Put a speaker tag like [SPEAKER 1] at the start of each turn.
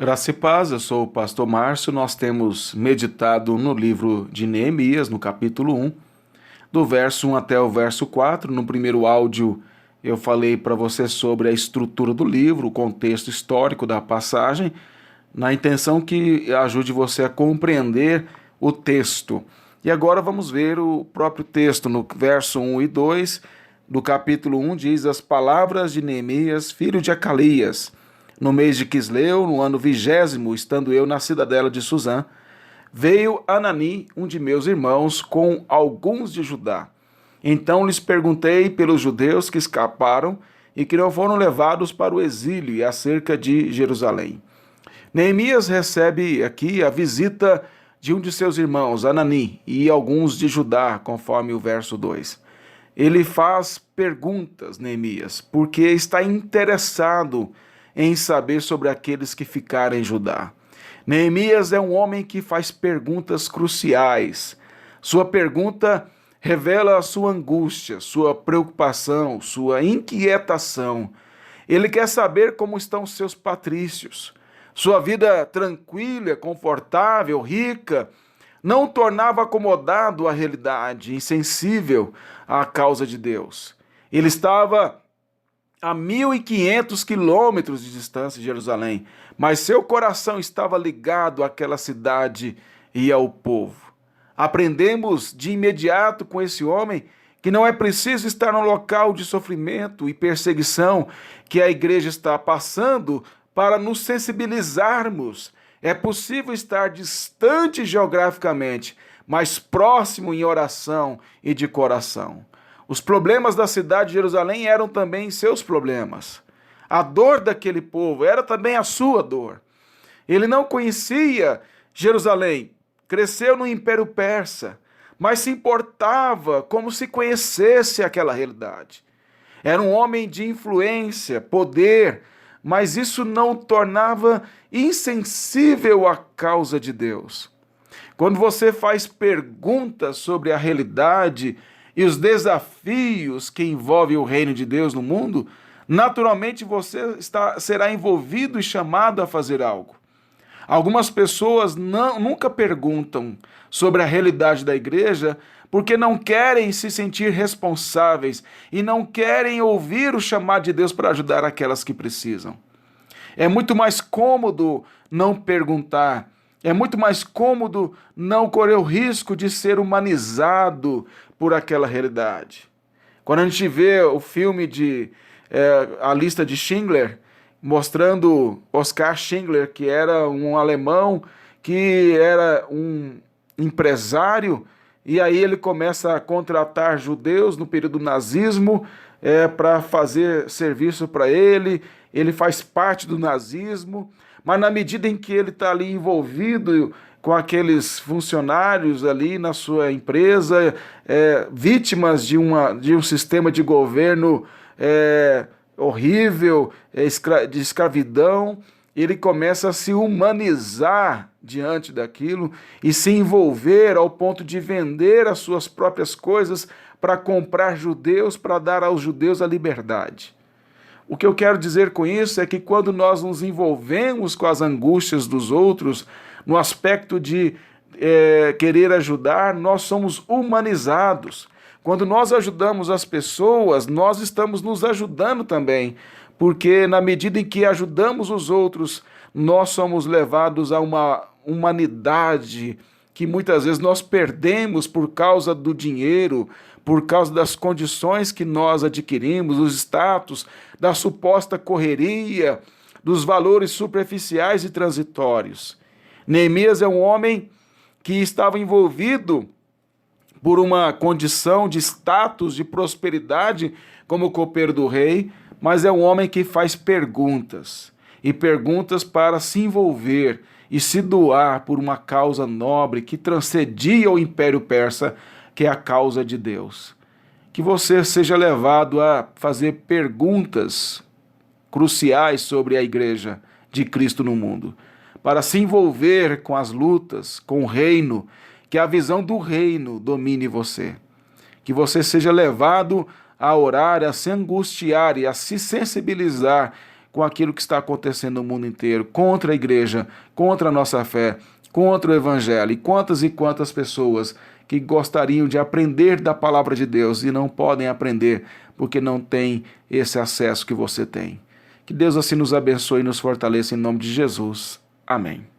[SPEAKER 1] Graça e paz, eu sou o pastor Márcio. Nós temos meditado no livro de Neemias, no capítulo 1, do verso 1 até o verso 4. No primeiro áudio eu falei para você sobre a estrutura do livro, o contexto histórico da passagem, na intenção que ajude você a compreender o texto. E agora vamos ver o próprio texto, no verso 1 e 2 do capítulo 1, diz: as palavras de Neemias, filho de Acalias. No mês de Quisleu, no ano 20º, estando eu na cidadela de Suzã, veio Anani, um de meus irmãos, com alguns de Judá. Então lhes perguntei pelos judeus que escaparam e que não foram levados para o exílio e acerca de Jerusalém. Neemias recebe aqui a visita de um de seus irmãos, Anani, e alguns de Judá, conforme o verso 2. Ele faz perguntas, Neemias, porque está interessado em saber sobre aqueles que ficaram em Judá. Neemias é um homem que faz perguntas cruciais. Sua pergunta revela a sua angústia, sua preocupação, sua inquietação. Ele quer saber como estão seus patrícios. Sua vida tranquila, confortável, rica, não o tornava acomodado à realidade, insensível à causa de Deus. Ele estava a 1.500 quilômetros de distância de Jerusalém, mas seu coração estava ligado àquela cidade e ao povo. Aprendemos de imediato com esse homem que não é preciso estar no local de sofrimento e perseguição que a igreja está passando para nos sensibilizarmos. É possível estar distante geograficamente, mas próximo em oração e de coração. Os problemas da cidade de Jerusalém eram também seus problemas. A dor daquele povo era também a sua dor. Ele não conhecia Jerusalém, cresceu no Império Persa, mas se importava como se conhecesse aquela realidade. Era um homem de influência, poder, mas isso não o tornava insensível à causa de Deus. Quando você faz perguntas sobre a realidade e os desafios que envolvem o reino de Deus no mundo, naturalmente você será envolvido e chamado a fazer algo. Algumas pessoas nunca perguntam sobre a realidade da igreja porque não querem se sentir responsáveis e não querem ouvir o chamado de Deus para ajudar aquelas que precisam. É muito mais cômodo não perguntar. É muito mais cômodo não correr o risco de ser humanizado por aquela realidade. Quando a gente vê o filme de A Lista de Schindler, mostrando Oskar Schindler, que era um alemão, que era um empresário, e aí ele começa a contratar judeus no período do nazismo para fazer serviço para ele. Ele faz parte do nazismo, mas na medida em que ele está ali envolvido com aqueles funcionários ali na sua empresa, vítimas de um sistema de governo horrível, de escravidão, ele começa a se humanizar diante daquilo e se envolver ao ponto de vender as suas próprias coisas para comprar judeus, para dar aos judeus a liberdade. O que eu quero dizer com isso é que quando nós nos envolvemos com as angústias dos outros, no aspecto de querer ajudar, nós somos humanizados. Quando nós ajudamos as pessoas, nós estamos nos ajudando também, porque na medida em que ajudamos os outros, nós somos levados a uma humanidade que muitas vezes nós perdemos por causa do dinheiro, por causa das condições que nós adquirimos, os status, da suposta correria, dos valores superficiais e transitórios. Neemias é um homem que estava envolvido por uma condição de status, de prosperidade, como copeiro do rei, mas é um homem que faz perguntas, e perguntas para se envolver e se doar por uma causa nobre que transcendia o Império Persa, que é a causa de Deus. Que você seja levado a fazer perguntas cruciais sobre a igreja de Cristo no mundo, para se envolver com as lutas, com o reino, que a visão do reino domine você. Que você seja levado a orar, a se angustiar e a se sensibilizar com aquilo que está acontecendo no mundo inteiro, contra a igreja, contra a nossa fé, contra o evangelho. E quantas pessoas que gostariam de aprender da palavra de Deus e não podem aprender porque não têm esse acesso que você tem. Que Deus assim nos abençoe e nos fortaleça em nome de Jesus. Amém.